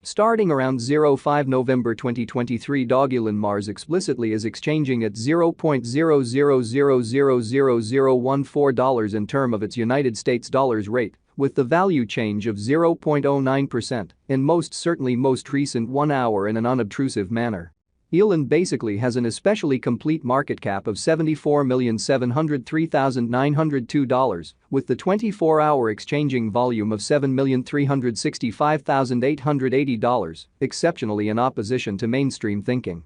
Starting around 05 November 2023, Dogelon Mars explicitly is exchanging at $0.00000014 in term of its United States dollars rate, with the value change of 0.09% in most recent 1 hour in an unobtrusive manner. Elon basically has an especially complete market cap of $74,703,902, with the 24-hour exchanging volume of $7,365,880, exceptionally in opposition to mainstream thinking.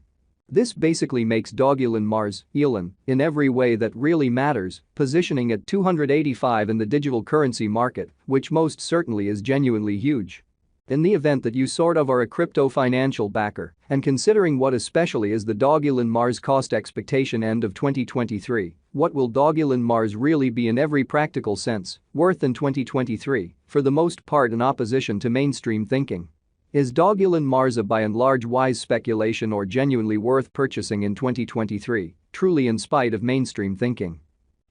This basically makes Dogelon Mars, Elon, in every way that really matters, positioning at 285 in the digital currency market, which most certainly is genuinely huge. In the event that you sort of are a crypto financial backer, and considering what especially is the Dogelon Mars cost expectation end of 2023, what will Dogelon Mars really be in every practical sense, worth in 2023, for the most part in opposition to mainstream thinking? Is Dogelon Mars a by and large wise speculation or genuinely worth purchasing in 2023, truly in spite of mainstream thinking?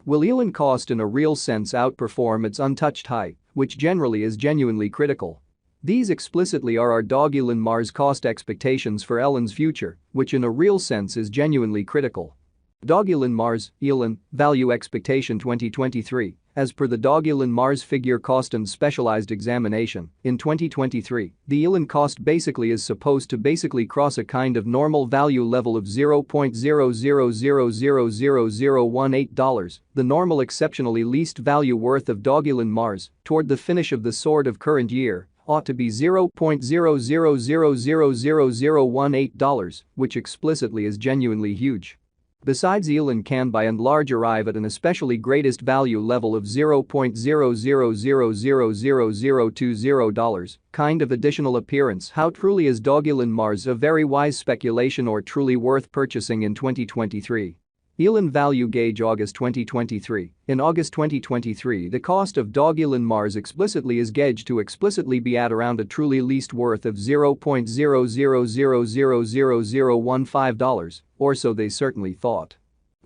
Will Elon cost in a real sense outperform its untouched high, which generally is genuinely critical? These explicitly are our Dogelon Mars cost expectations for Elon's future, which in a real sense is genuinely critical. Dogelon Mars, Elon, value expectation 2023, as per the Dogelon Mars figure cost and specialized examination, in 2023, the Elon cost basically is supposed to cross a kind of normal value level of $0.00000018, the normal exceptionally least value worth of Dogelon Mars, toward the finish of the sort of current year, ought to be $0.00000018, which explicitly is genuinely huge. Besides, Elon can by and large arrive at an especially greatest value level of $0.00000020, kind of additional appearance. How truly is Dogelon Mars a very wise speculation or truly worth purchasing in 2023? Elon value gauge August 2023. In August 2023, the cost of Dogelon Mars explicitly is gauged to explicitly be at around a truly least worth of $0.00000015, or so they certainly thought.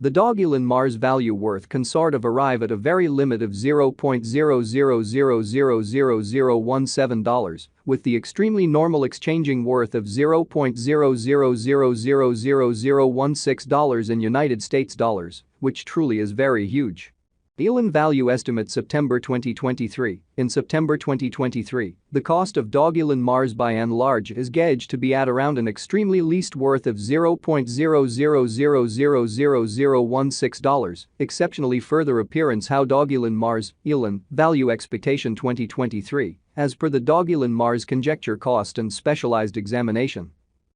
The Dogelon Mars value worth can sort of arrive at a very limit of $0.00000017, with the extremely normal exchanging worth of $0.00000016 in United States dollars, which truly is very huge. Elon value estimate September 2023. In September 2023, the cost of Dogelon Mars by and large is gauged to be at around an extremely least worth of $0.00000016, exceptionally further appearance. How Dogelon Mars, Elon, value expectation 2023, as per the Dogelon Mars conjecture cost and specialized examination.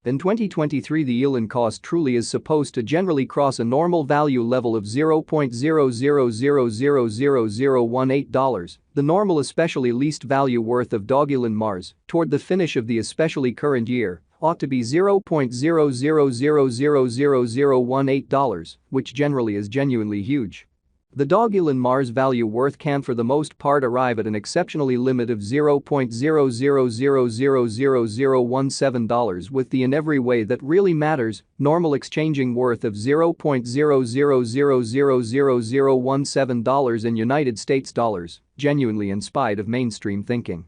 In 2023, the Elon cost truly is supposed to generally cross a normal value level of $0.00000018, the normal especially least value worth of Dogelon Mars, toward the finish of the especially current year, ought to be $0.00000018, which generally is genuinely huge. The Dogelon Mars value worth can for the most part arrive at an exceptionally limit of $0.00000017, with the in every way that really matters, normal exchanging worth of $0.00000017 in United States dollars, genuinely in spite of mainstream thinking.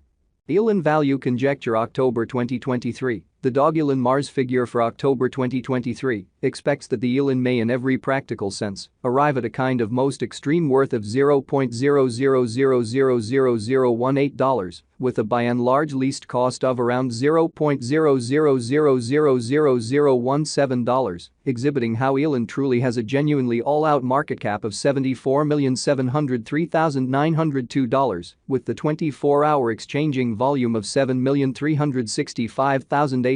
Elon value conjecture October 2023. The Dogelon Mars figure for October 2023 expects that the Elon may in every practical sense arrive at a kind of most extreme worth of $0.00000018, with a by and large least cost of around $0.00000017, exhibiting how Elon truly has a genuinely all-out market cap of $74,703,902, with the 24-hour exchanging volume of $7,365,880.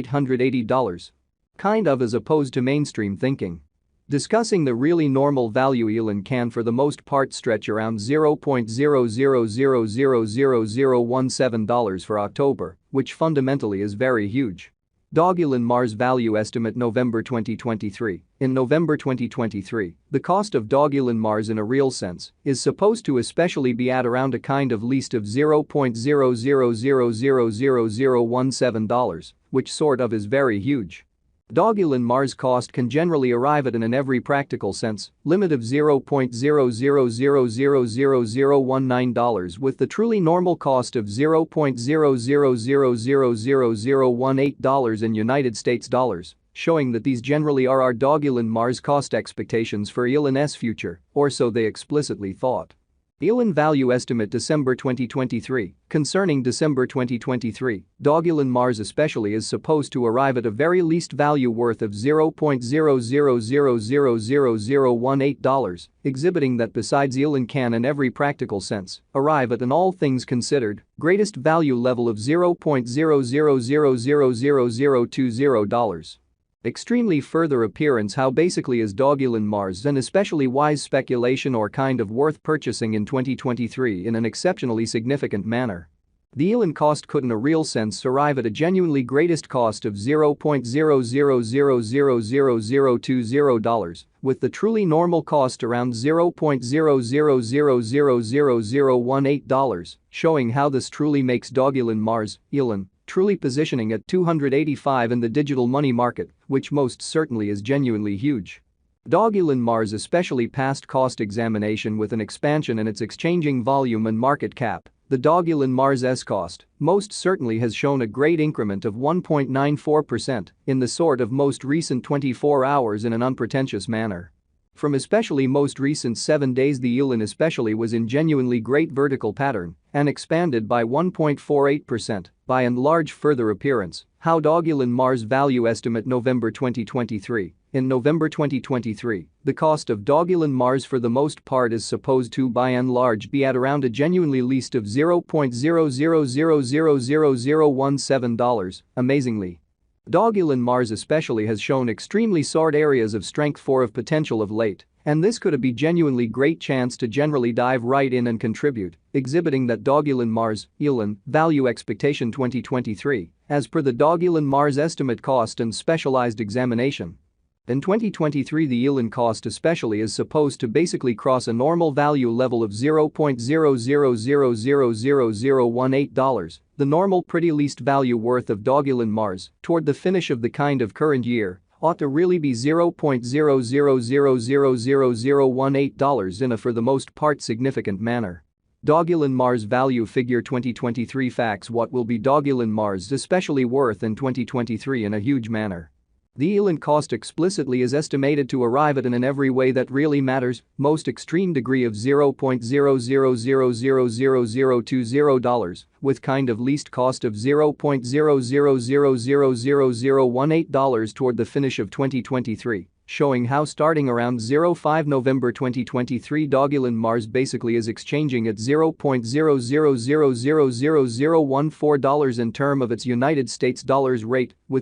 Kind of as opposed to mainstream thinking. Discussing the really normal value, Elon can for the most part stretch around $0.00000017 for October, which fundamentally is very huge. Dogelon Mars value estimate November 2023. In November 2023, the cost of Dogelon Mars in a real sense is supposed to especially be at around a kind of least of $0.00000017, which sort of is very huge. Dogelon Mars cost can generally arrive at in every practical sense, limit of $0.00000019 with the truly normal cost of $0.00000018 in United States dollars, showing that these generally are our Dogelon Mars cost expectations for Elon's future, or so they explicitly thought. Elon value estimate December 2023. Concerning December 2023, Dogelon Mars especially is supposed to arrive at a very least value worth of $0.00000018, exhibiting that besides Elon can in every practical sense arrive at an all things considered greatest value level of $0.00000020. Extremely further appearance how basically is Dogelon Mars and especially wise speculation or kind of worth purchasing in 2023 in an exceptionally significant manner. The Elon cost could in a real sense arrive at a genuinely greatest cost of $0.00000020, with the truly normal cost around $0.00000018, showing how this truly makes Dogelon Mars, Elon, truly positioning at 285 in the digital money market, which most certainly is genuinely huge. Dogelon Mars especially passed cost examination with an expansion in its exchanging volume and market cap. The Dogelon Mars' cost most certainly has shown a great increment of 1.94% in the sort of most recent 24 hours in an unpretentious manner. From especially most recent 7 days the Elon especially was in genuinely great vertical pattern and expanded by 1.48%, by and large further appearance, how Dogelon Mars value estimate November 2023. In November 2023, the cost of Dogelon Mars for the most part is supposed to by and large be at around a genuinely least of $0.00000017. Amazingly, Dogelon Mars especially has shown extremely sort areas of strength for of potential of late, and this could be genuinely great chance to generally dive right in and contribute, exhibiting that Dogelon Mars, Elon, value expectation 2023, as per the Dogelon Mars estimate cost and specialized examination. In 2023 the Elon cost especially is supposed to basically cross a normal value level of $0.00000018, the normal pretty least value worth of Dogelon Mars, toward the finish of the kind of current year, ought to really be $0.00000018 in a for the most part significant manner. Dogelon Mars value figure 2023 facts. What will be Dogelon Mars especially worth in 2023 in a huge manner? The Elon cost explicitly is estimated to arrive at in every way that really matters, most extreme degree of $0.00000020, with kind of least cost of $0.00000018 toward the finish of 2023, showing how starting around 05 November 2023 Dogelon Mars basically is exchanging at $0.00000014 in term of its United States dollars rate, with